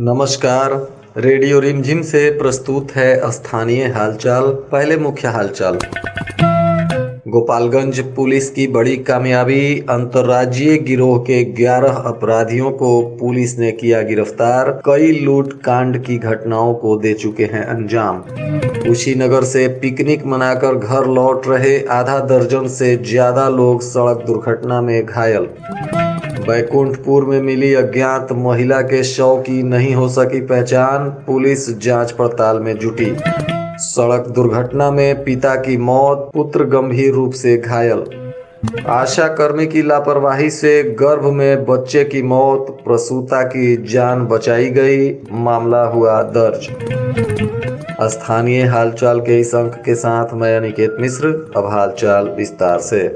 नमस्कार। रेडियो रिमझिम से प्रस्तुत है स्थानीय हालचाल। पहले मुख्य हालचाल। गोपालगंज पुलिस की बड़ी कामयाबी। अंतर्राज्यीय गिरोह के 11 अपराधियों को पुलिस ने किया गिरफ्तार। कई लूट कांड की घटनाओं को दे चुके हैं अंजाम। कुशीनगर से पिकनिक मनाकर घर लौट रहे आधा दर्जन से ज्यादा लोग सड़क दुर्घटना में घायल। बैकुंठपुर में मिली अज्ञात महिला के शव की नहीं हो सकी पहचान। पुलिस जांच पड़ताल में जुटी। सड़क दुर्घटना में पिता की मौत, पुत्र गंभीर रूप से घायल। आशा कर्मी की लापरवाही से गर्भ में बच्चे की मौत, प्रसूता की जान बचाई गई। मामला हुआ दर्ज। स्थानीय हालचाल के इस अंक के साथ मैं अनिकेत मिश्र। अब हालचाल विस्तार से।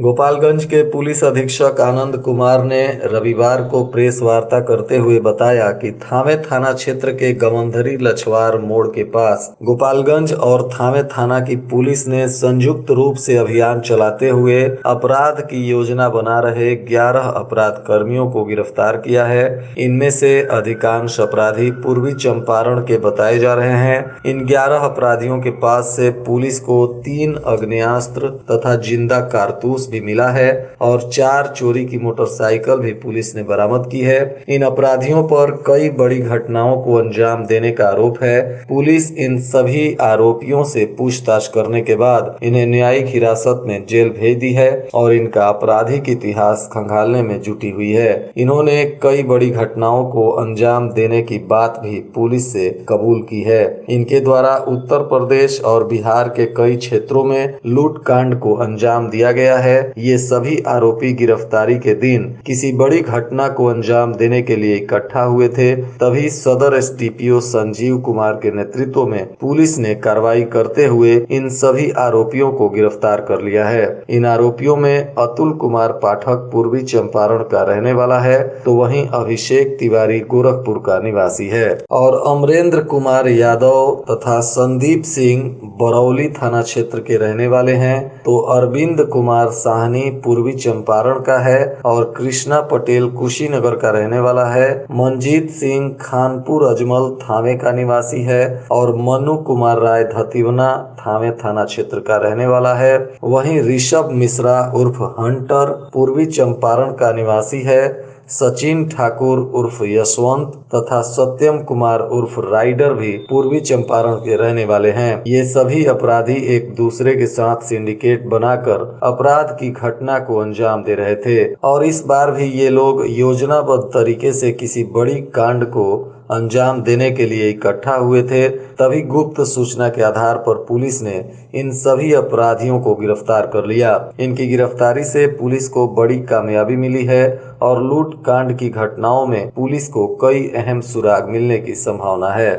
गोपालगंज के पुलिस अधीक्षक आनंद कुमार ने रविवार को प्रेस वार्ता करते हुए बताया कि थावे थाना क्षेत्र के गमंधरी लछवार मोड़ के पास गोपालगंज और थावे थाना की पुलिस ने संयुक्त रूप से अभियान चलाते हुए अपराध की योजना बना रहे 11 अपराध कर्मियों को गिरफ्तार किया है। इनमें से अधिकांश अपराधी पूर्वी चंपारण के बताए जा रहे हैं। इन 11 अपराधियों के पास से पुलिस को 3 आग्नेयास्त्र तथा जिंदा कारतूस भी मिला है और 4 चोरी की मोटरसाइकिल भी पुलिस ने बरामद की है। इन अपराधियों पर कई बड़ी घटनाओं को अंजाम देने का आरोप है। पुलिस इन सभी आरोपियों से पूछताछ करने के बाद इन्हें न्यायिक हिरासत में जेल भेज दी है और इनका आपराधिक इतिहास खंगालने में जुटी हुई है। इन्होंने कई बड़ी घटनाओं को अंजाम देने की बात भी पुलिस से कबूल की है। इनके द्वारा उत्तर प्रदेश और बिहार के कई क्षेत्रों में लूट कांड को अंजाम दिया गया है। ये सभी आरोपी गिरफ्तारी के दिन किसी बड़ी घटना को अंजाम देने के लिए इकट्ठा हुए थे। तभी सदर एसडीपीओ संजीव कुमार के नेतृत्व में पुलिस ने कार्रवाई करते हुए इन सभी आरोपियों को गिरफ्तार कर लिया है। इन आरोपियों में अतुल कुमार पाठक पूर्वी चंपारण का रहने वाला है, तो वहीं अभिषेक तिवारी गोरखपुर का निवासी है और अमरेंद्र कुमार यादव तथा संदीप सिंह बरौली थाना क्षेत्र के रहने वाले हैं। तो अरविंद कुमार साहनी पूर्वी चंपारण का है और कृष्णा पटेल कुशीनगर का रहने वाला है। मंजीत सिंह खानपुर अजमल थावे का निवासी है और मनु कुमार राय धतिवना थावे थाना क्षेत्र का रहने वाला है। वहीं ऋषभ मिश्रा उर्फ हंटर पूर्वी चंपारण का निवासी है। सचिन ठाकुर उर्फ यशवंत तथा सत्यम कुमार उर्फ राइडर भी पूर्वी चंपारण के रहने वाले हैं। ये सभी अपराधी एक दूसरे के साथ सिंडिकेट बनाकर अपराध की घटना को अंजाम दे रहे थे और इस बार भी ये लोग योजनाबद्ध तरीके से किसी बड़ी कांड को अंजाम देने के लिए इकट्ठा हुए थे। तभी गुप्त सूचना के आधार पर पुलिस ने इन सभी अपराधियों को गिरफ्तार कर लिया। इनकी गिरफ्तारी से पुलिस को बड़ी कामयाबी मिली है और लूट कांड की घटनाओं में पुलिस को कई अहम सुराग मिलने की संभावना है।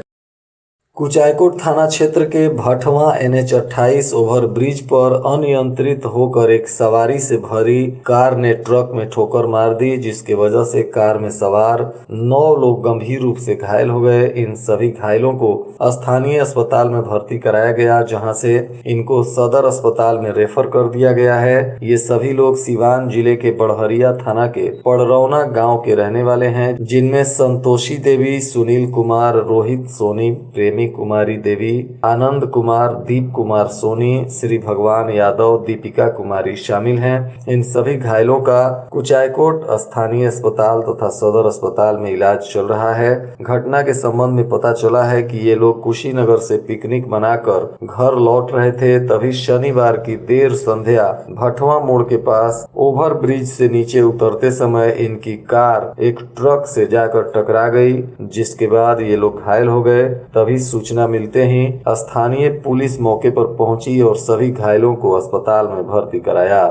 कुचायकोट थाना क्षेत्र के भटवा NH 28 ओवर ब्रिज पर अनियंत्रित होकर एक सवारी से भरी कार ने ट्रक में ठोकर मार दी, जिसके वजह से कार में सवार 9 लोग गंभीर रूप से घायल हो गए। इन सभी घायलों को स्थानीय अस्पताल में भर्ती कराया गया, जहां से इनको सदर अस्पताल में रेफर कर दिया गया है। ये सभी लोग सिवान जिले के बड़हरिया थाना के पड़रौना गाँव के रहने वाले हैं, जिनमें संतोषी देवी, सुनील कुमार, रोहित सोनी, प्रेमी कुमारी देवी, आनंद कुमार, दीप कुमार सोनी, श्री भगवान यादव, दीपिका कुमारी शामिल हैं। इन सभी घायलों का कुचायकोट स्थानीय अस्पताल तथा सदर अस्पताल में इलाज चल रहा है। घटना के संबंध में पता चला है कि ये लोग कुशीनगर से पिकनिक मनाकर घर लौट रहे थे। तभी शनिवार की देर संध्या भटवा मोड़ के पास ओवर ब्रिज से नीचे उतरते समय इनकी कार एक ट्रक से जाकर टकरा गई, जिसके बाद ये लोग घायल हो गए। तभी सूचना मिलते ही स्थानीय पुलिस मौके पर पहुंची और सभी घायलों को अस्पताल में भर्ती कराया।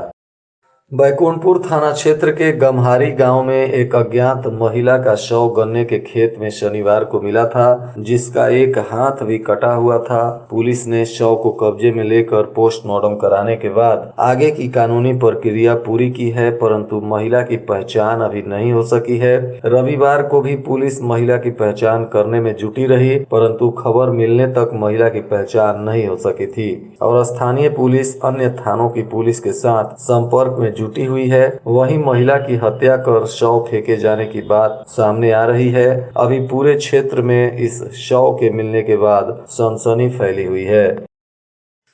बैकुंठपुर थाना क्षेत्र के गम्हारी गांव में एक अज्ञात महिला का शव गन्ने के खेत में शनिवार को मिला था, जिसका एक हाथ भी कटा हुआ था। पुलिस ने शव को कब्जे में लेकर पोस्टमार्टम कराने के बाद आगे की कानूनी प्रक्रिया पूरी की है, परंतु महिला की पहचान अभी नहीं हो सकी है। रविवार को भी पुलिस महिला की पहचान करने में जुटी रही, परंतु खबर मिलने तक महिला की पहचान नहीं हो सकी थी और स्थानीय पुलिस अन्य थानों की पुलिस के साथ संपर्क में जुटी हुई है। वहीं महिला की हत्या कर शव फेंके जाने की बात सामने आ रही है। अभी पूरे क्षेत्र में इस शव के मिलने के बाद सनसनी फैली हुई है।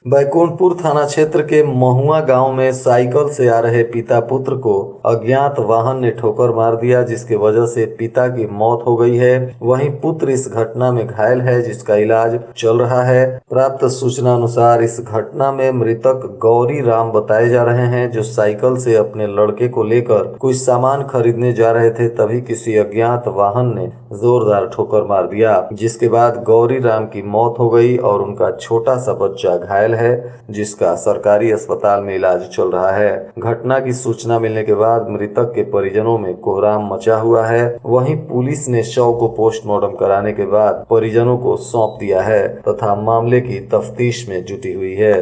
बैकुंठपुर थाना क्षेत्र के महुआ गांव में साइकिल से आ रहे पिता पुत्र को अज्ञात वाहन ने ठोकर मार दिया, जिसके वजह से पिता की मौत हो गई है। वहीं पुत्र इस घटना में घायल है, जिसका इलाज चल रहा है। प्राप्त सूचना अनुसार इस घटना में मृतक गौरी राम बताए जा रहे हैं, जो साइकिल से अपने लड़के को लेकर कुछ सामान खरीदने जा रहे थे, तभी किसी अज्ञात वाहन ने जोरदार ठोकर मार दिया, जिसके बाद गौरी राम की मौत हो गई और उनका छोटा सा बच्चा घायल है, जिसका सरकारी अस्पताल में इलाज चल रहा है। घटना की सूचना मिलने के बाद मृतक के परिजनों में कोहराम मचा हुआ है। वहीं पुलिस ने शव को पोस्टमार्टम कराने के बाद परिजनों को सौंप दिया है तथा मामले की तफ्तीश में जुटी हुई है।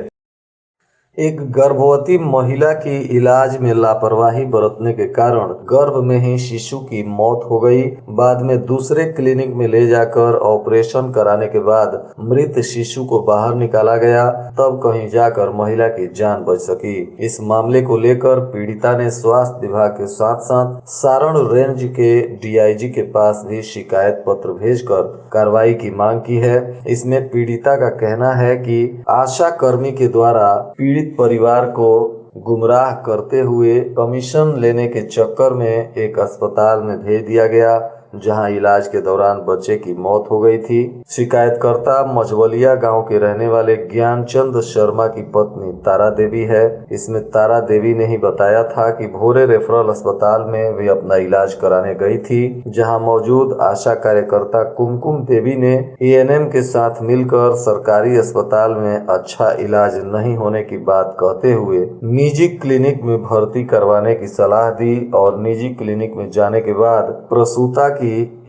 एक गर्भवती महिला की इलाज में लापरवाही बरतने के कारण गर्भ में ही शिशु की मौत हो गई। बाद में दूसरे क्लिनिक में ले जाकर ऑपरेशन कराने के बाद मृत शिशु को बाहर निकाला गया, तब कहीं जाकर महिला की जान बच सकी। इस मामले को लेकर पीड़िता ने स्वास्थ्य विभाग के साथ साथ सारण रेंज के डीआईजी के पास भी शिकायत पत्र भेजकर कार्रवाई की मांग की है। इसमें पीड़िता का कहना है कि आशा कर्मी के द्वारा पीड़ित परिवार को गुमराह करते हुए कमीशन लेने के चक्कर में एक अस्पताल में भेज दिया गया, जहां इलाज के दौरान बच्चे की मौत हो गई थी। शिकायतकर्ता मझवलिया गांव के रहने वाले ज्ञानचंद शर्मा की पत्नी तारा देवी है। इसमें तारा देवी ने ही बताया था कि भोरे रेफरल अस्पताल में वे अपना इलाज कराने गई थी, जहां मौजूद आशा कार्यकर्ता कुमकुम देवी ने एएनएम के साथ मिलकर सरकारी अस्पताल में अच्छा इलाज नहीं होने की बात कहते हुए निजी क्लिनिक में भर्ती करवाने की सलाह दी और निजी क्लिनिक में जाने के बाद प्रसूता की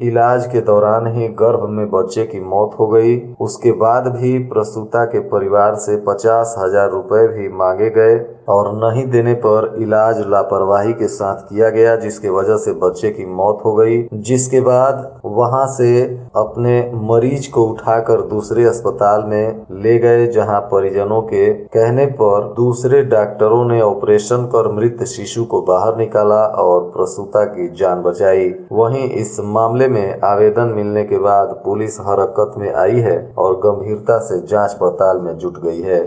इलाज के दौरान ही गर्भ में बच्चे की मौत हो गई। उसके बाद भी प्रसूता के परिवार से 50,000 रुपए भी मांगे गए और नहीं देने पर इलाज लापरवाही के साथ किया गया, जिसके वजह से बच्चे की मौत हो गई। जिसके बाद वहां से अपने मरीज को उठाकर दूसरे अस्पताल में ले गए, जहां परिजनों के कहने पर दूसरे डॉक्टरों ने ऑपरेशन कर मृत शिशु को बाहर निकाला और प्रसूता की जान बचाई। वहीं इस मामले में आवेदन मिलने के बाद पुलिस हरकत में आई है और गंभीरता से जांच पड़ताल में जुट गई है।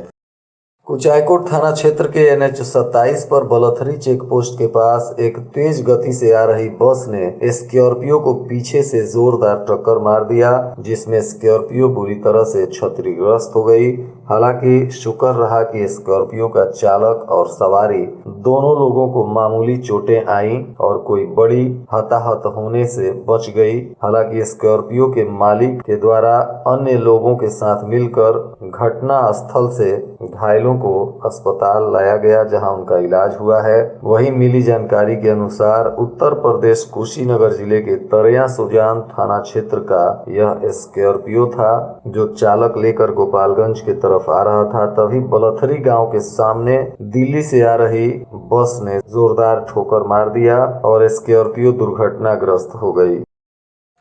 कुचायकोट थाना क्षेत्र के एनएच 27 पर बलथरी चेक पोस्ट के पास एक तेज गति से आ रही बस ने स्कॉर्पियो को पीछे से जोरदार टक्कर मार दिया, जिसमें स्कॉर्पियो बुरी तरह से क्षतिग्रस्त हो गई। हालांकि शुक्र रहा कि स्कॉर्पियो का चालक और सवारी दोनों लोगों को मामूली चोटें आईं और कोई बड़ी हताहत होने से बच गई। हालांकि स्कॉर्पियो के मालिक के द्वारा अन्य लोगों के साथ मिलकर घटना स्थल से घायलों को अस्पताल लाया गया, जहां उनका इलाज हुआ है। वहीं मिली जानकारी के अनुसार उत्तर प्रदेश कुशीनगर जिले के तरया सुजान थाना क्षेत्र का यह स्कॉर्पियो था, जो चालक लेकर गोपालगंज की तरफ आ रहा था। तभी बलथरी गांव के सामने दिल्ली से आ रही बस ने जोरदार ठोकर मार दिया और स्कॉर्पियो दुर्घटनाग्रस्त हो गई।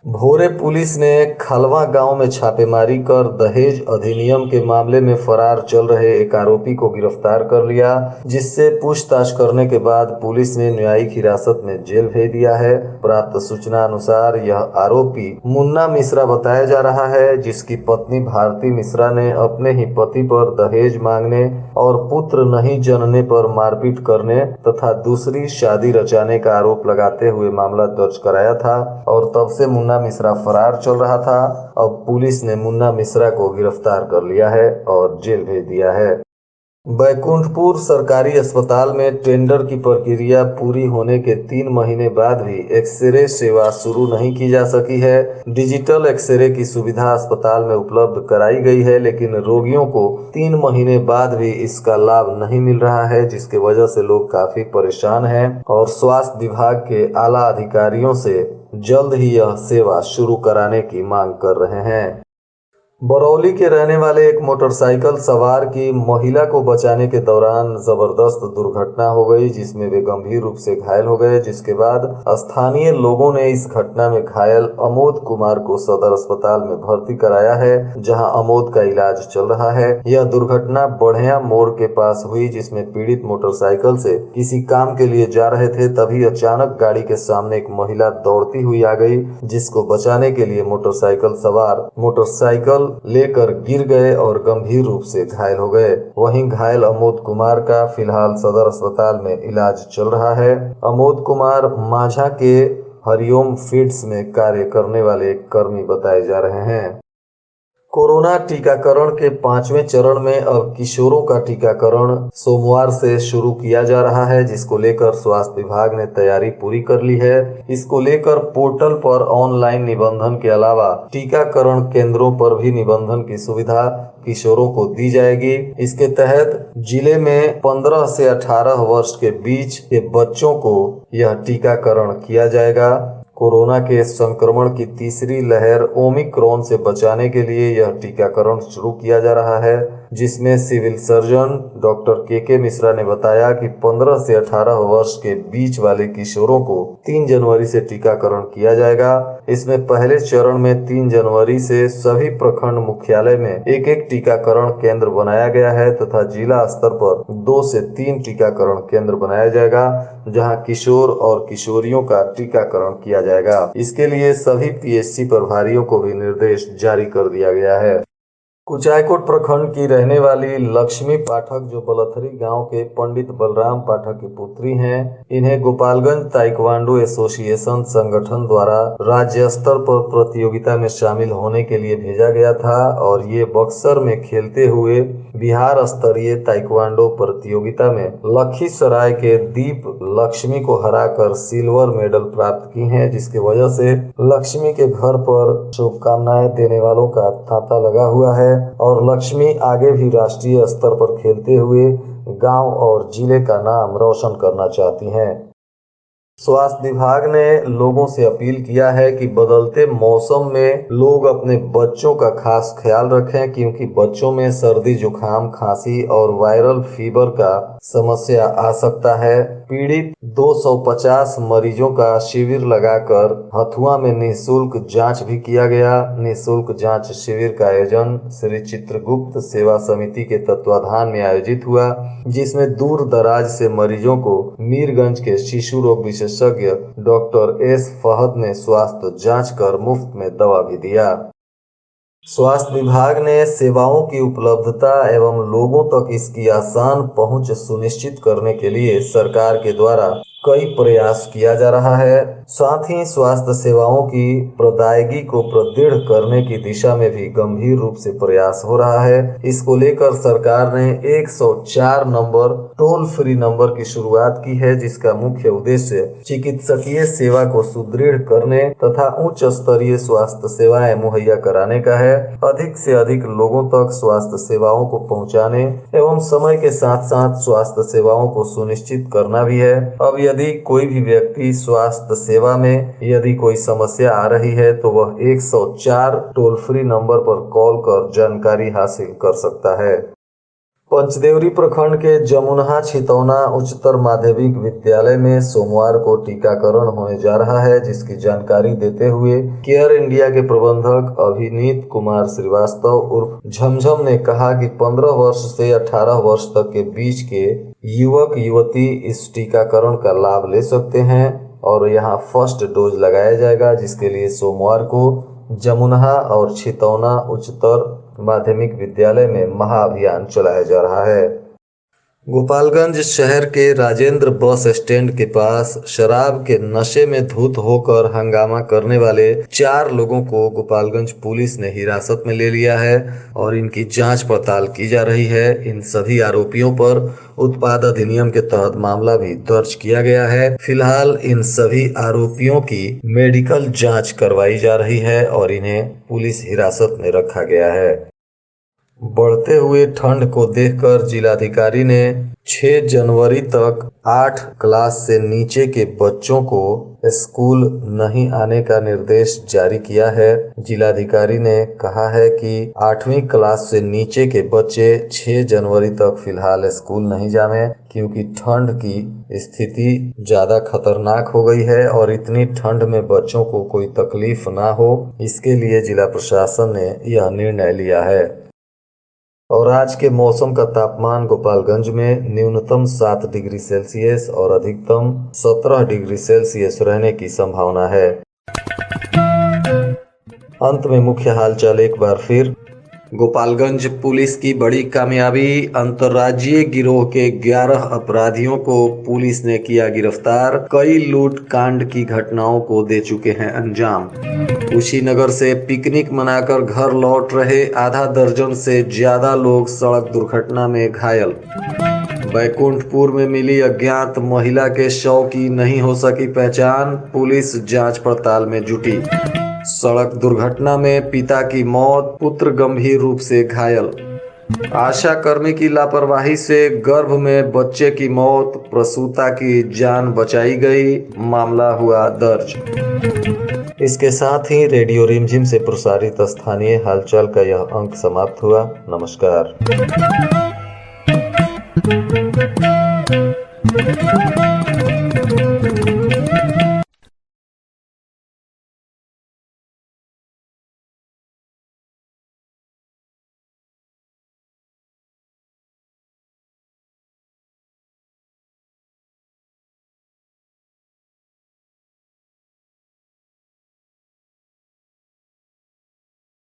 भोरे पुलिस ने खलवा गांव में छापेमारी कर दहेज अधिनियम के मामले में फरार चल रहे एक आरोपी को गिरफ्तार कर लिया, जिससे पूछताछ करने के बाद पुलिस ने न्यायिक हिरासत में जेल भेज दिया है। प्राप्त सूचना अनुसार यह आरोपी मुन्ना मिश्रा बताया जा रहा है, जिसकी पत्नी भारती मिश्रा ने अपने ही पति पर दहेज मांगने और पुत्र नहीं जनने पर मारपीट करने तथा दूसरी शादी रचाने का आरोप लगाते हुए मामला दर्ज कराया था और तब से मुन्ना मिश्रा फरार चल रहा था। अब पुलिस ने मुन्ना मिश्रा को गिरफ्तार कर लिया है और जेल भेज दिया है। बैकुंठपुर सरकारी अस्पताल में टेंडर की प्रक्रिया पूरी होने के 3 महीने बाद भी एक्सरे सेवा शुरू नहीं की जा सकी है। डिजिटल एक्सरे की सुविधा अस्पताल में उपलब्ध कराई गई है, लेकिन रोगियों को 3 महीने बाद भी इसका लाभ नहीं मिल रहा है, जिसके वजह से लोग काफी परेशान हैं और स्वास्थ्य विभाग के आला अधिकारियों से जल्द ही यह सेवा शुरू कराने की मांग कर रहे हैं। बरौली के रहने वाले एक मोटरसाइकिल सवार की महिला को बचाने के दौरान जबरदस्त दुर्घटना हो गई, जिसमें वे गंभीर रूप से घायल हो गए। जिसके बाद स्थानीय लोगों ने इस घटना में घायल अमोद कुमार को सदर अस्पताल में भर्ती कराया है, जहां अमोद का इलाज चल रहा है। यह दुर्घटना बढ़िया मोड़ के पास हुई, जिसमें पीड़ित मोटरसाइकिल से किसी काम के लिए जा रहे थे, तभी अचानक गाड़ी के सामने एक महिला दौड़ती हुई आ गई, जिसको बचाने के लिए मोटरसाइकिल सवार मोटरसाइकिल लेकर गिर गए और गंभीर रूप से घायल हो गए। वहीं घायल अमोद कुमार का फिलहाल सदर अस्पताल में इलाज चल रहा है। अमोद कुमार माझा के हरिओम फीड्स में कार्य करने वाले एक कर्मी बताए जा रहे हैं। कोरोना टीकाकरण के 5वें चरण में अब किशोरों का टीकाकरण सोमवार से शुरू किया जा रहा है, जिसको लेकर स्वास्थ्य विभाग ने तैयारी पूरी कर ली है। इसको लेकर पोर्टल पर ऑनलाइन निबंधन के अलावा टीकाकरण केंद्रों पर भी निबंधन की सुविधा किशोरों को दी जाएगी। इसके तहत जिले में 15 से 18 वर्ष के बीच के बच्चों को यह टीकाकरण किया जाएगा। कोरोना के संक्रमण की तीसरी लहर ओमिक्रॉन से बचाने के लिए यह टीकाकरण शुरू किया जा रहा है, जिसमें सिविल सर्जन डॉक्टर के मिश्रा ने बताया कि 15 से 18 वर्ष के बीच वाले किशोरों को 3 जनवरी से टीकाकरण किया जाएगा। इसमें पहले चरण में 3 जनवरी से सभी प्रखंड मुख्यालय में एक एक टीकाकरण केंद्र बनाया गया है तथा जिला स्तर पर 2 से 3 टीकाकरण केंद्र बनाया जाएगा, जहां किशोर और किशोरियों का टीकाकरण किया जाएगा। इसके लिए सभी पीएचसी प्रभारियों को भी निर्देश जारी कर दिया गया है। कुचायकोट प्रखंड की रहने वाली लक्ष्मी पाठक, जो बलथरी गांव के पंडित बलराम पाठक की पुत्री हैं, इन्हें गोपालगंज ताइक्वांडो एसोसिएशन संगठन द्वारा राज्य स्तर पर प्रतियोगिता में शामिल होने के लिए भेजा गया था और ये बक्सर में खेलते हुए बिहार स्तरीय ताइक्वांडो प्रतियोगिता में लखीसराय के दीप लक्ष्मी को हराकर सिल्वर मेडल प्राप्त की हैं, जिसकी वजह से लक्ष्मी के घर पर शुभकामनाएं देने वालों का तांता लगा हुआ है और लक्ष्मी आगे भी राष्ट्रीय स्तर पर खेलते हुए गांव और जिले का नाम रोशन करना चाहती हैं। स्वास्थ्य विभाग ने लोगों से अपील किया है कि बदलते मौसम में लोग अपने बच्चों का खास ख्याल रखें, क्योंकि बच्चों में सर्दी, जुकाम, खांसी और वायरल फीवर का समस्या आ सकता है। पीड़ित 250 मरीजों का शिविर लगाकर हथुआ में निःशुल्क जांच भी किया गया। निःशुल्क जांच शिविर का आयोजन श्री चित्रगुप्त सेवा समिति के तत्वाधान में आयोजित हुआ, जिसमें दूर दराज से मरीजों को मीरगंज के शिशु रोग विशेषज्ञ डॉक्टर एस फहद ने स्वास्थ्य जांच कर मुफ्त में दवा भी दिया। स्वास्थ्य विभाग ने सेवाओं की उपलब्धता एवं लोगों तक इसकी आसान पहुंच सुनिश्चित करने के लिए सरकार के द्वारा कई प्रयास किया जा रहा है। साथ ही स्वास्थ्य सेवाओं की प्रदायगी को प्रदृढ़ करने की दिशा में भी गंभीर रूप से प्रयास हो रहा है। इसको लेकर सरकार ने 104 नंबर टोल फ्री नंबर की शुरुआत की है, जिसका मुख्य उद्देश्य चिकित्सकीय सेवा को सुदृढ़ करने तथा उच्च स्तरीय स्वास्थ्य सेवाएं मुहैया कराने का है। अधिक से अधिक लोगों तक स्वास्थ्य सेवाओं को पहुंचाने एवं समय के साथ साथ स्वास्थ्य सेवाओं को सुनिश्चित करना भी है। अब यदि कोई भी व्यक्ति स्वास्थ्य सेवा में यदि कोई समस्या आ रही है तो वह 104 टोल फ्री नंबर पर कॉल कर जानकारी हासिल कर सकता है। पंचदेवरी प्रखंड के जमुनहा छितौना उच्चतर माध्यमिक विद्यालय में सोमवार को टीकाकरण होने जा रहा है, जिसकी जानकारी देते हुए केयर इंडिया के प्रबंधक अभिनीत कुमार श्रीवास्तव उर्फ झमझम ने कहा कि 15 वर्ष से 18 वर्ष तक के बीच के युवक युवती इस टीकाकरण का लाभ ले सकते हैं और यहां फर्स्ट डोज लगाया जाएगा, जिसके लिए सोमवार को जमुनहा और छितौना उच्चतर माध्यमिक विद्यालय में महाअभियान चलाया जा रहा है। गोपालगंज शहर के राजेंद्र बस स्टैंड के पास शराब के नशे में धुत होकर हंगामा करने वाले 4 लोगों को गोपालगंज पुलिस ने हिरासत में ले लिया है और इनकी जांच पड़ताल की जा रही है। इन सभी आरोपियों पर उत्पाद अधिनियम के तहत मामला भी दर्ज किया गया है। फिलहाल इन सभी आरोपियों की मेडिकल जांच करवाई जा रही है और इन्हें पुलिस हिरासत में रखा गया है। बढ़ते हुए ठंड को देखकर जिलाधिकारी ने 6 जनवरी तक 8 क्लास से नीचे के बच्चों को स्कूल नहीं आने का निर्देश जारी किया है। जिलाधिकारी ने कहा है कि 8वीं क्लास से नीचे के बच्चे 6 जनवरी तक फिलहाल स्कूल नहीं जाएं, क्योंकि ठंड की स्थिति ज़्यादा खतरनाक हो गई है और इतनी ठंड में बच्चों को कोई तकलीफ ना हो, इसके लिए जिला प्रशासन ने यह निर्णय लिया है। और आज के मौसम का तापमान गोपालगंज में न्यूनतम 7 डिग्री सेल्सियस और अधिकतम 17 डिग्री सेल्सियस रहने की संभावना है। अंत में मुख्य हालचाल एक बार फिर। गोपालगंज पुलिस की बड़ी कामयाबी। अंतर्राज्यीय गिरोह के 11 अपराधियों को पुलिस ने किया गिरफ्तार। कई लूट कांड की घटनाओं को दे चुके हैं अंजाम। कुशीनगर से पिकनिक मनाकर घर लौट रहे आधा दर्जन से ज्यादा लोग सड़क दुर्घटना में घायल। बैकुंठपुर में मिली अज्ञात महिला के शव की नहीं हो सकी पहचान, पुलिस जांच पड़ताल में जुटी। सड़क दुर्घटना में पिता की मौत, पुत्र गंभीर रूप से घायल। आशा कर्मी की लापरवाही से गर्भ में बच्चे की मौत, प्रसूता की जान बचाई गई, मामला हुआ दर्ज। इसके साथ ही रेडियो रिमझिम से प्रसारित स्थानीय हालचाल का यह अंक समाप्त हुआ। नमस्कार।